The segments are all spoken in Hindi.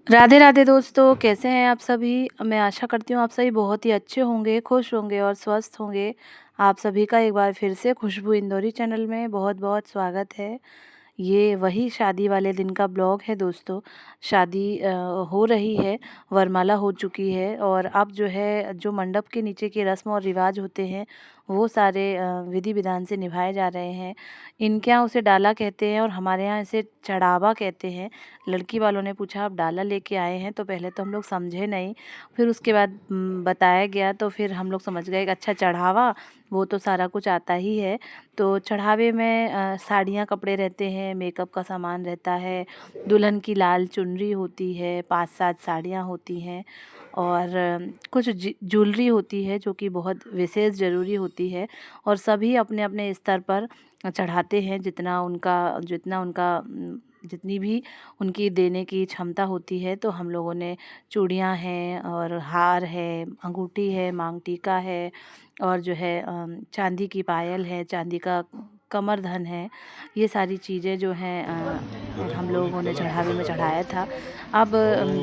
राधे राधे दोस्तों, कैसे हैं आप सभी। मैं आशा करती हूँ आप सभी बहुत ही अच्छे होंगे, खुश होंगे और स्वस्थ होंगे। आप सभी का एक बार फिर से खुशबू इंदौरी चैनल में बहुत बहुत स्वागत है। ये वही शादी वाले दिन का ब्लॉग है दोस्तों। शादी हो रही है, वरमाला हो चुकी है और अब जो है जो मंडप के नीचे के रस्म और रिवाज होते हैं वो सारे विधि विधान से निभाए जा रहे हैं। इनके यहाँ उसे डाला कहते हैं और हमारे यहाँ इसे चढ़ावा कहते हैं। लड़की वालों ने पूछा आप डाला लेके आए हैं, तो पहले तो हम लोग समझे नहीं, फिर उसके बाद बताया गया तो फिर हम लोग समझ गए कि अच्छा चढ़ावा, वो तो सारा कुछ आता ही है। तो चढ़ावे में साड़ियाँ कपड़े रहते हैं, मेकअप का सामान रहता है, दुल्हन की लाल चुनरी होती है, 5-7 साड़ियाँ होती हैं और कुछ ज्वेलरी होती है जो कि बहुत विशेष ज़रूरी होती है और सभी अपने अपने स्तर पर चढ़ाते हैं जितनी भी उनकी देने की क्षमता होती है। तो हम लोगों ने चूड़ियाँ हैं और हार है, अंगूठी है, मांग टीका है और जो है चांदी की पायल है, चांदी का कमरधन है। ये सारी चीज़ें जो हैं हम लोगों ने चढ़ावे में चढ़ाया था। अब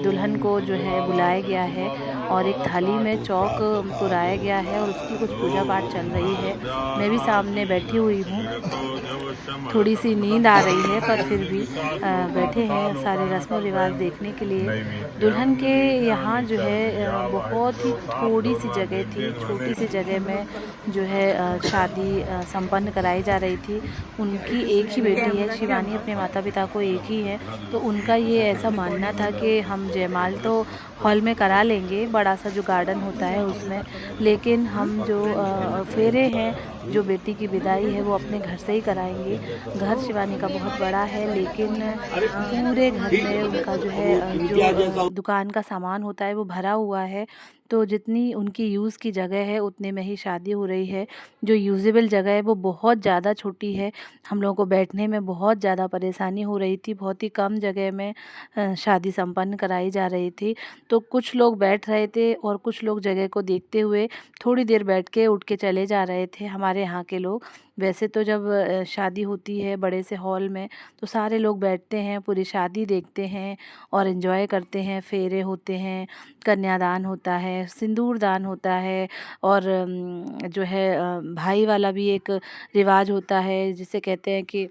दुल्हन को जो है बुलाया गया है और एक थाली में चौक पुराया गया है और उसकी कुछ पूजा पाठ चल रही है। मैं भी सामने बैठी हुई हूँ। थोड़ी सी नींद आ रही है पर फिर भी बैठे हैं सारे रस्म रिवाज देखने के लिए। दुल्हन के यहाँ जो है बहुत ही थोड़ी सी जगह थी, छोटी सी जगह में जो है शादी संपन्न कराई जा रही थी। उनकी एक ही बेटी है शिवानी, अपने माता पिता को एक ही है, तो उनका ये ऐसा मानना था कि हम जयमाल तो हॉल में करा लेंगे, बड़ा सा जो गार्डन होता है उसमें, लेकिन हम जो फेरे हैं, जो बेटी की विदाई है वो अपने घर से ही कराएंगे। घर शिवानी का बहुत बड़ा है लेकिन पूरे घर में उनका जो है दुकान का सामान होता है वो भरा हुआ है। तो जितनी उनकी यूज़ की जगह है उतने में ही शादी हो रही है। जो यूज़ेबल जगह है वो बहुत ज़्यादा छोटी है। हम लोगों को बैठने में बहुत ज़्यादा परेशानी हो रही थी। बहुत ही कम जगह में शादी संपन्न कराई जा रही थी। तो कुछ लोग बैठ रहे थे और कुछ लोग जगह को देखते हुए थोड़ी देर बैठ के उठ के चले जा रहे थे हमारे यहाँ के लोग। वैसे तो जब शादी होती है बड़े से हॉल में तो सारे लोग बैठते हैं, पूरी शादी देखते हैं और एंजॉय करते हैं। फेरे होते हैं, कन्यादान होता है, सिंदूर दान होता है और जो है भाई वाला भी एक रिवाज होता है जिसे कहते हैं कि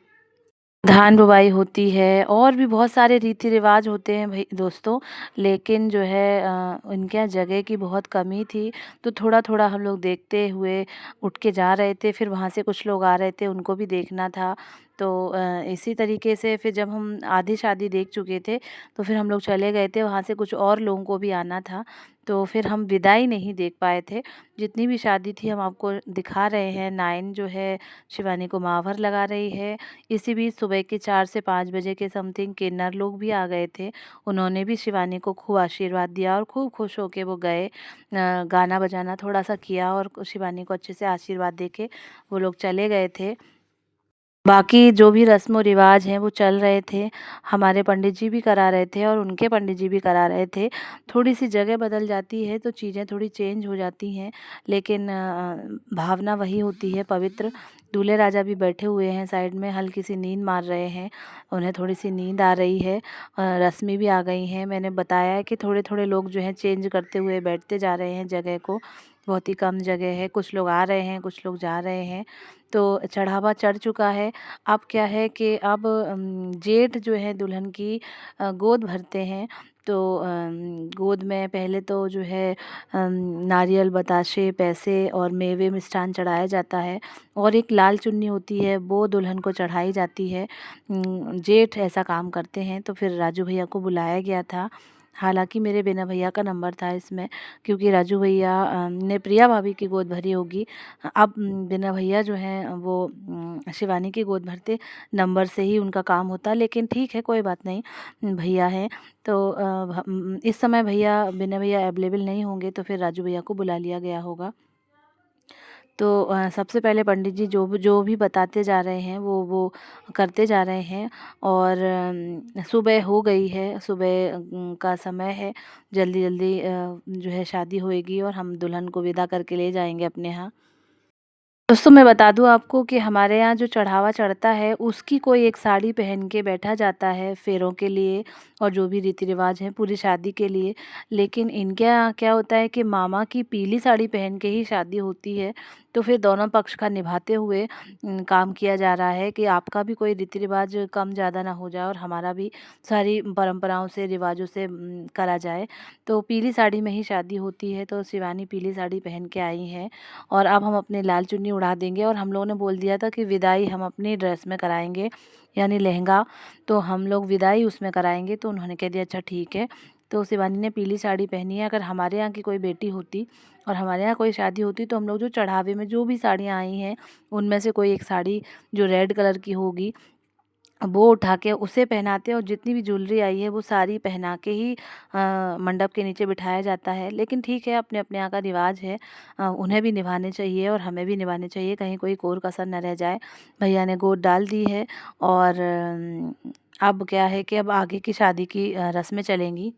धान बुवाई होती है और भी बहुत सारे रीति रिवाज होते हैं भाई दोस्तों। लेकिन जो है उनके यहाँ जगह की बहुत कमी थी, तो थोड़ा थोड़ा हम लोग देखते हुए उठ के जा रहे थे। फिर वहाँ से कुछ लोग आ रहे थे, उनको भी देखना था। तो इसी तरीके से फिर जब हम आधी शादी देख चुके थे तो फिर हम लोग चले गए थे, वहाँ से कुछ और लोगों को भी आना था। तो फिर हम विदाई नहीं देख पाए थे। जितनी भी शादी थी हम आपको दिखा रहे हैं। नाइन जो है शिवानी को माहवर लगा रही है। इसी बीच सुबह के 4 से 5 बजे के समथिंग किन्नर लोग भी आ गए थे। उन्होंने भी शिवानी को खूब आशीर्वाद दिया और खूब खुश होके वो गए। गाना बजाना थोड़ा सा किया और शिवानी को अच्छे से आशीर्वाद देके वो लोग चले गए थे। बाकी जो भी रस्म व रिवाज हैं वो चल रहे थे। हमारे पंडित जी भी करा रहे थे और उनके पंडित जी भी करा रहे थे। थोड़ी सी जगह बदल जाती है तो चीज़ें थोड़ी चेंज हो जाती हैं, लेकिन भावना वही होती है पवित्र। दूल्हे राजा भी बैठे हुए हैं साइड में, हल्की सी नींद मार रहे हैं। उन्हें थोड़ी सी नींद आ रही है। रस्में भी आ गई हैं। मैंने बताया है कि थोड़े थोड़े लोग जो हैं चेंज करते हुए बैठते जा रहे हैं जगह को। बहुत ही कम जगह है, कुछ लोग आ रहे हैं, कुछ लोग जा रहे हैं। तो चढ़ावा चढ़ चुका है। अब क्या है कि अब जेठ जो है दुल्हन की गोद भरते हैं। तो गोद में पहले तो जो है नारियल, बताशे, पैसे और मेवे मिष्ठान चढ़ाया जाता है और एक लाल चुन्नी होती है वो दुल्हन को चढ़ाई जाती है। जेठ ऐसा काम करते हैं। तो फिर राजू भैया को बुलाया गया था। हालांकि मेरे बिना भैया का नंबर था इसमें, क्योंकि राजू भैया ने प्रिया भाभी की गोद भरी होगी। अब बिना भैया जो हैं वो शिवानी की गोद भरते, नंबर से ही उनका काम होता। लेकिन ठीक है, कोई बात नहीं, भैया हैं। तो इस समय भैया, बिना भैया अवेलेबल नहीं होंगे तो फिर राजू भैया को बुला लिया गया होगा। तो सबसे पहले पंडित जी जो भी बताते जा रहे हैं वो करते जा रहे हैं और सुबह हो गई है, सुबह का समय है। जल्दी जल्दी जो है शादी होएगी और हम दुल्हन को विदा करके ले जाएंगे अपने यहाँ। दोस्तों मैं बता दूँ आपको कि हमारे यहाँ जो चढ़ावा चढ़ता है उसकी कोई एक साड़ी पहन के बैठा जाता है फेरों के लिए और जो भी रीति-रिवाज हैं पूरी शादी के लिए। लेकिन इनके यहाँ क्या होता है कि मामा की पीली साड़ी पहन के ही शादी होती है। तो फिर दोनों पक्ष का निभाते हुए काम किया जा रहा है कि आपका भी कोई रीति-रिवाज कम ज़्यादा ना हो जाए और हमारा भी सारी परंपराओं से रिवाजों से करा जाए। तो पीली साड़ी में ही शादी होती है, तो शिवानी पीली साड़ी पहन के आई हैं। और अब हम अपनी लाल चुन्नी उड़ा देंगे और हम लोगों ने बोल दिया था कि विदाई हम अपनी ड्रेस में कराएँगे, यानी लहंगा। तो हम लोग विदाई उसमें कराएँगे, तो उन्होंने कह दिया अच्छा ठीक है। तो शिवानी ने पीली साड़ी पहनी है। अगर हमारे यहाँ की कोई बेटी होती और हमारे यहाँ कोई शादी होती तो हम लोग जो चढ़ावे में जो भी साड़ियाँ आई हैं, उनमें से कोई एक साड़ी जो रेड कलर की होगी वो उठा के उसे पहनाते हैं और जितनी भी ज्वेलरी आई है वो सारी पहना के ही मंडप के नीचे बिठाया जाता है। लेकिन ठीक है, अपने-अपने यहाँ का रिवाज है, उन्हें भी निभाने चाहिए और हमें भी निभाने चाहिए, कहीं कोई कोर कसर न रह जाए। भैया ने गोद डाल दी है और अब क्या है कि अब आगे की शादी की रस्में चलेंगी।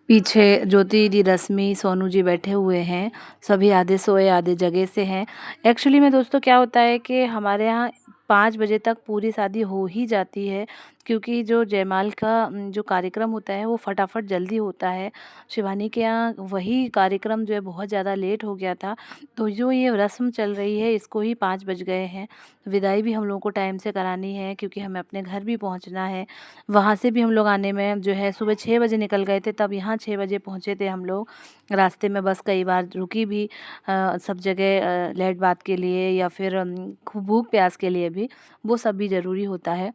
पीछे ज्योति दीदी, रश्मि, सोनू जी बैठे हुए हैं। सभी आधे सोए आधे जगे से हैं। एक्चुअली में दोस्तों क्या होता है कि हमारे यहाँ 5 बजे तक पूरी शादी हो ही जाती है, क्योंकि जो जयमाल का जो कार्यक्रम होता है वो फटाफट जल्दी होता है। शिवानी के यहाँ वही कार्यक्रम जो है बहुत ज़्यादा लेट हो गया था, तो जो ये रस्म चल रही है इसको ही 5 बज गए हैं। विदाई भी हम लोगों को टाइम से करानी है, क्योंकि हमें अपने घर भी पहुँचना है। वहाँ से भी हम लोग आने में जो है सुबह 6 बजे निकल गए थे, तब यहाँ 6 बजे पहुँचे थे हम लोग। रास्ते में बस कई बार रुकी भी सब जगह लेट बात के लिए या फिर खूब भूख प्यास के लिए भी, वो सब भी ज़रूरी होता है।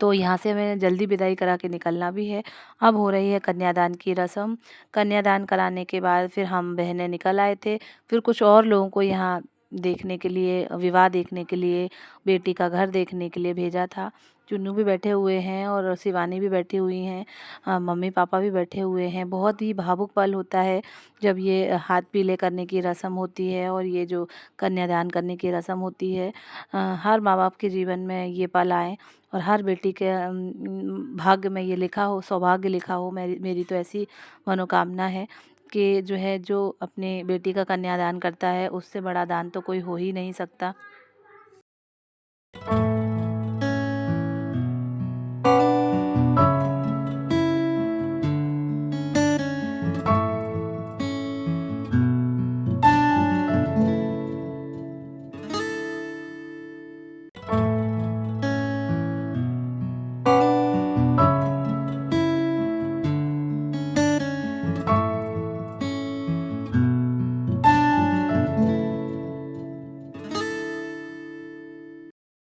तो यहाँ से हमें जल्दी विदाई करा के निकलना भी है। अब हो रही है कन्यादान की रस्म। कन्यादान कराने के बाद फिर हम बहनें निकल आए थे। फिर कुछ और लोगों को यहाँ देखने के लिए, विवाह देखने के लिए, बेटी का घर देखने के लिए भेजा था। चुन्नू भी बैठे हुए हैं और शिवानी भी बैठी हुई हैं। मम्मी-पापा भी बैठे हुए हैं। बहुत ही भावुक पल होता है जब ये हाथ पीले करने की रस्म होती है और ये जो कन्यादान करने की रस्म होती है। हर माँ-बाप के जीवन में ये पल आएँ और हर बेटी के भाग्य में ये लिखा हो, सौभाग्य लिखा हो। मेरी मेरी तो ऐसी मनोकामना है कि जो है, जो अपनी बेटी का कन्यादान करता है उससे बड़ा दान तो कोई हो ही नहीं सकता।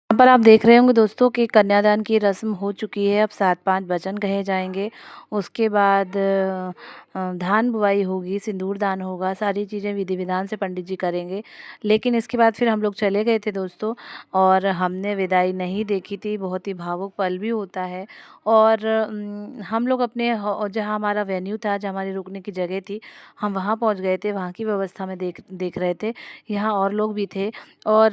यहाँ पर आप देख रहे होंगे दोस्तों कि कन्यादान की रस्म हो चुकी है। अब 7-5 वचन कहे जाएँगे। उसके बाद धान बुआई होगी, सिंदूर दान होगा, सारी चीज़ें विधि-विधान से पंडित जी करेंगे। लेकिन इसके बाद फिर हम लोग चले गए थे दोस्तों, और हमने विदाई नहीं देखी थी। बहुत ही भावुक पल भी होता है। और हम लोग अपने जहाँ हमारा वेन्यू था, जहाँ हमारी रुकने की जगह थी, हम वहाँ पहुँच गए थे। वहाँ की व्यवस्था में देख देख रहे थे। यहाँ और लोग भी थे और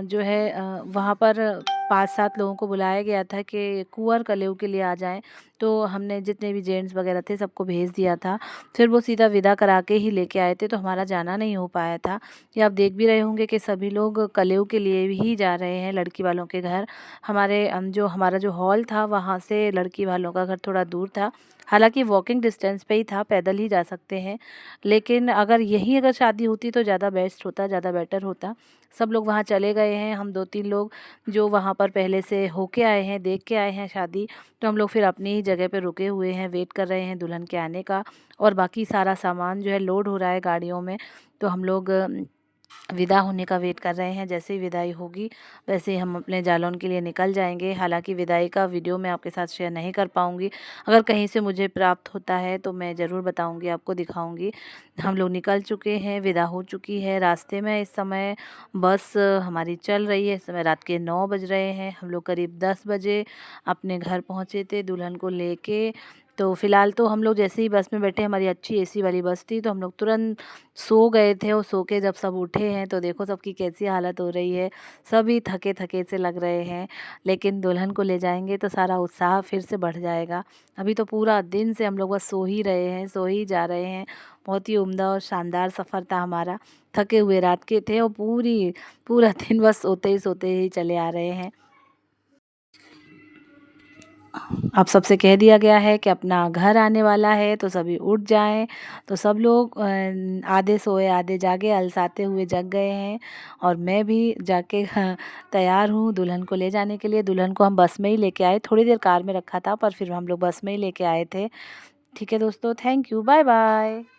जो है वहाँ पर 5-7 लोगों को बुलाया गया था कि कुँवर कलेऊ के लिए आ जाएँ। तो हमने जितने भी जेंट्स वगैरह थे सबको भेज दिया था। फिर वो सीधा विदा करा के ही लेके आए थे, तो हमारा जाना नहीं हो पाया था। ये आप देख भी रहे होंगे कि सभी लोग कलेऊ के लिए ही जा रहे हैं, लड़की वालों के घर। हमारे जो हमारा जो हॉल था वहाँ से लड़की वालों का घर थोड़ा दूर था। हालाँकि वॉकिंग डिस्टेंस पे ही था, पैदल ही जा सकते हैं। लेकिन अगर शादी होती तो ज़्यादा बेस्ट होता, ज़्यादा बेटर होता। सब लोग वहाँ चले गए हैं। हम 2-3 लोग जो वहाँ पर पहले से होके आए हैं, देख के आए हैं शादी, तो हम लोग फिर अपनी ही जगह पे रुके हुए हैं, वेट कर रहे हैं दुल्हन के आने का। और बाकी सारा सामान जो है लोड हो रहा है गाड़ियों में। तो हम लोग विदा होने का वेट कर रहे हैं। जैसे ही विदाई होगी वैसे ही हम अपने जालौन के लिए निकल जाएँगे। हालाँकि विदाई का वीडियो मैं आपके साथ शेयर नहीं कर पाऊँगी। अगर कहीं से मुझे प्राप्त होता है तो मैं ज़रूर बताऊँगी, आपको दिखाऊँगी। हम लोग निकल चुके हैं, विदा हो चुकी है। रास्ते में इस समय बस हमारी चल रही है। इस समय रात के 9 बज रहे हैं। हम लोग करीब 10 बजे अपने घर पहुँचे थे दुल्हन को लेके। तो फ़िलहाल तो हम लोग जैसे ही बस में बैठे, हमारी अच्छी एसी वाली बस थी, तो हम लोग तुरंत सो गए थे और सो के जब सब उठे हैं तो देखो सबकी कैसी हालत हो रही है। सभी थके-थके से लग रहे हैं, लेकिन दुल्हन को ले जाएँगे तो सारा उत्साह फिर से बढ़ जाएगा। अभी तो पूरा दिन से हम लोग बस सो ही रहे हैं, सो ही जा रहे हैं। बहुत ही उम्दा और शानदार सफ़र था हमारा। थके हुए रात के थे और पूरा दिन बस सोते ही चले आ रहे हैं। अब सबसे कह दिया गया है कि अपना घर आने वाला है तो सभी उठ जाएं। तो सब लोग आधे सोए आधे जागे अलसाते हुए जग गए हैं और मैं भी जाके तैयार हूँ दुल्हन को ले जाने के लिए। दुल्हन को हम बस में ही लेके आए, थोड़ी देर कार में रखा था पर फिर हम लोग बस में ही लेके आए थे। ठीक है दोस्तों, थैंक यू, बाय बाय।